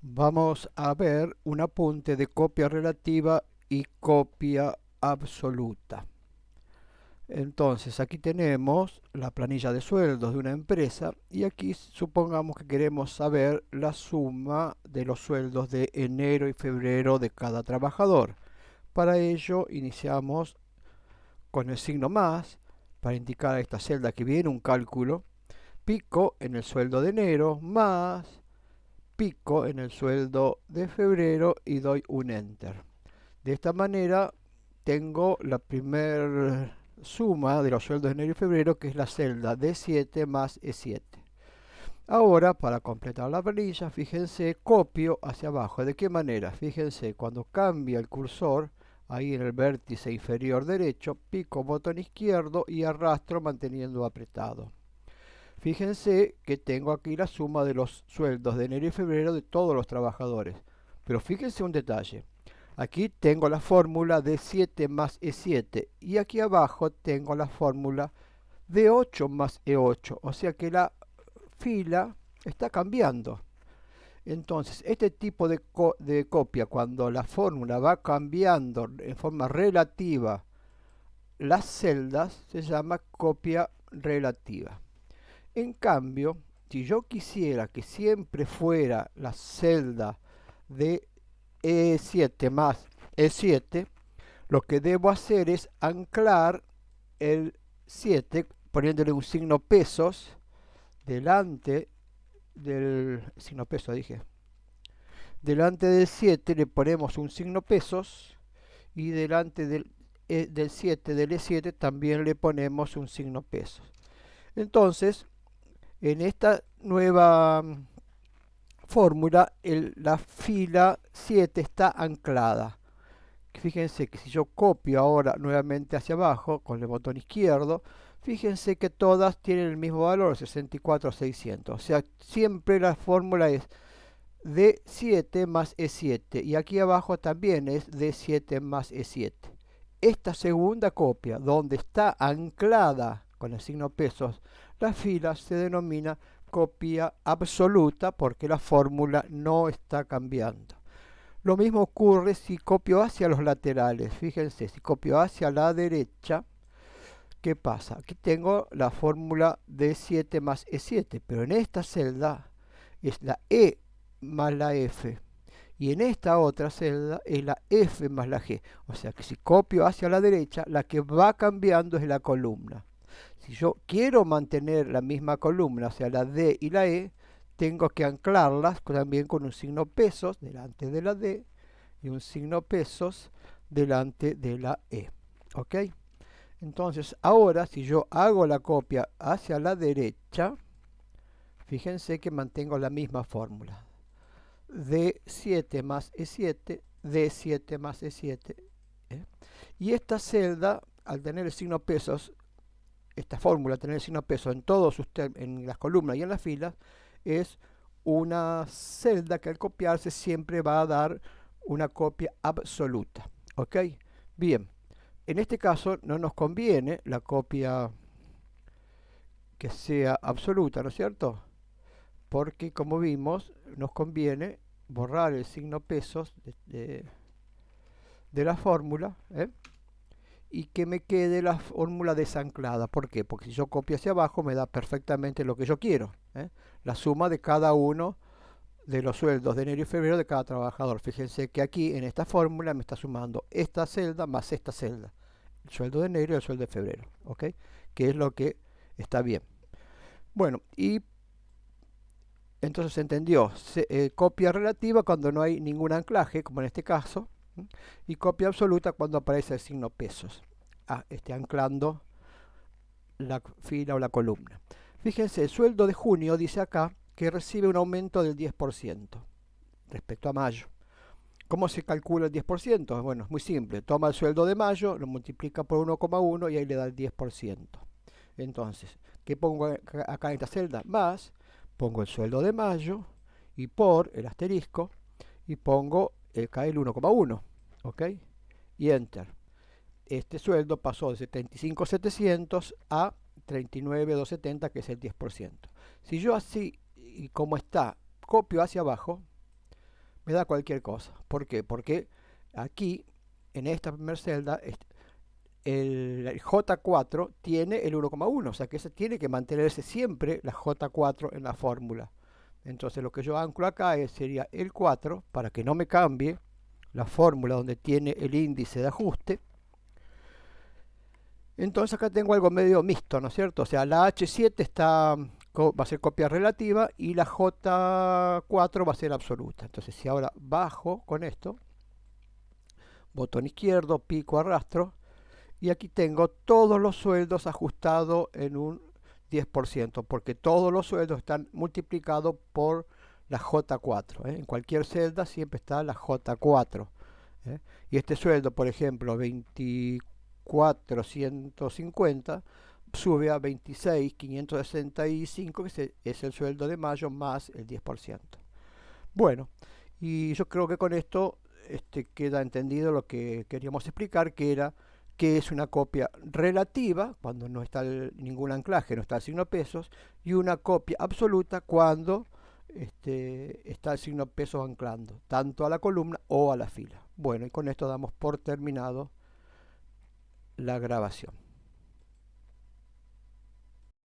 Vamos a ver un apunte de copia relativa y copia absoluta. Entonces, aquí tenemos la planilla de sueldos de una empresa y aquí supongamos que queremos saber la suma de los sueldos de enero y febrero de cada trabajador. Para ello, iniciamos con el signo más para indicar a esta celda que viene un cálculo, pico en el sueldo de enero más pico en el sueldo de febrero y doy un enter. De esta manera tengo la primer suma de los sueldos de enero y febrero, que es la celda D7 más E7. Ahora, para completar la planilla, fíjense, copio hacia abajo. ¿De qué manera? Fíjense, cuando cambia el cursor, ahí en el vértice inferior derecho, pico botón izquierdo y arrastro manteniendo apretado. Fíjense que tengo aquí la suma de los sueldos de enero y febrero de todos los trabajadores. Pero fíjense un detalle. Aquí tengo la fórmula de 7 más E7 y aquí abajo tengo la fórmula de 8 más E8. O sea que la fila está cambiando. Entonces, este tipo de copia, cuando la fórmula va cambiando en forma relativa las celdas, se llama copia relativa. En cambio, si yo quisiera que siempre fuera la celda de E7 más E7, lo que debo hacer es anclar el 7 poniéndole un signo pesos delante del signo peso, dije. Delante del 7 le ponemos un signo pesos y delante del 7 del E7 también le ponemos un signo pesos. Entonces, en esta nueva fórmula, la fila 7 está anclada. Fíjense que si yo copio ahora nuevamente hacia abajo con el botón izquierdo, fíjense que todas tienen el mismo valor, 64,600. O sea, siempre la fórmula es D7 más E7 y aquí abajo también es D7 más E7. Esta segunda copia, donde está anclada con el signo pesos, la fila se denomina copia absoluta porque la fórmula no está cambiando. Lo mismo ocurre si copio hacia los laterales. Fíjense, si copio hacia la derecha, ¿qué pasa? Aquí tengo la fórmula de 7 más E7, pero en esta celda es la E más la F. Y en esta otra celda es la F más la G. O sea que si copio hacia la derecha, la que va cambiando es la columna. Si yo quiero mantener la misma columna, o sea, la D y la E, tengo que anclarlas también con un signo pesos delante de la D y un signo pesos delante de la E. ¿Ok? Entonces, ahora si yo hago la copia hacia la derecha, fíjense que mantengo la misma fórmula. D7 más E7, D7 más E7. ¿eh? Y esta celda, al tener el signo pesos, esta fórmula, tener el signo peso en todos en las columnas y en las filas, es una celda que al copiarse siempre va a dar una copia absoluta. ¿Ok? Bien, en este caso no nos conviene la copia que sea absoluta, ¿no es cierto? Porque como vimos, nos conviene borrar el signo pesos de la fórmula, y que me quede la fórmula desanclada. ¿Por qué? Porque si yo copio hacia abajo me da perfectamente lo que yo quiero. La suma de cada uno de los sueldos de enero y febrero de cada trabajador. Fíjense que aquí en esta fórmula me está sumando esta celda más esta celda. El sueldo de enero y el sueldo de febrero. ¿Ok? Que es lo que está bien. Bueno, y entonces se entendió. Copia relativa cuando no hay ningún anclaje, como en este caso. Y copia absoluta cuando aparece el signo pesos. Anclando la fila o la columna. Fíjense, el sueldo de junio dice acá que recibe un aumento del 10% respecto a mayo. ¿Cómo se calcula el 10%? Bueno, es muy simple. Toma el sueldo de mayo, lo multiplica por 1,1 y ahí le da el 10%. Entonces, ¿qué pongo acá en esta celda? Más, pongo el sueldo de mayo y por el asterisco y pongo acá el 1,1. ¿Ok? Y enter. Este sueldo pasó de 75.700 a 39.270, que es el 10%. Si yo así, y como está, copio hacia abajo, me da cualquier cosa. ¿Por qué? Porque aquí, en esta primera celda, el J4 tiene el 1,1, o sea que ese tiene que mantenerse siempre la J4 en la fórmula. Entonces lo que yo anclo acá sería el 4 para que no me cambie la fórmula donde tiene el índice de ajuste. Entonces acá tengo algo medio mixto, ¿no es cierto? O sea, la H7 va a ser copia relativa y la J4 va a ser absoluta. Entonces si ahora bajo con esto, botón izquierdo, pico, arrastro, y aquí tengo todos los sueldos ajustados en un 10%, porque todos los sueldos están multiplicados por la J4. En cualquier celda siempre está la J4. ¿eh? Y este sueldo, por ejemplo, 24.150 sube a 26.565, que es el sueldo de mayo más el 10%. Bueno, y yo creo que con esto queda entendido lo que queríamos explicar, que era que es una copia relativa cuando no está ningún anclaje, no está el signo pesos, y una copia absoluta cuando está el signo pesos anclando, tanto a la columna o a la fila. Bueno, y con esto damos por terminado la grabación.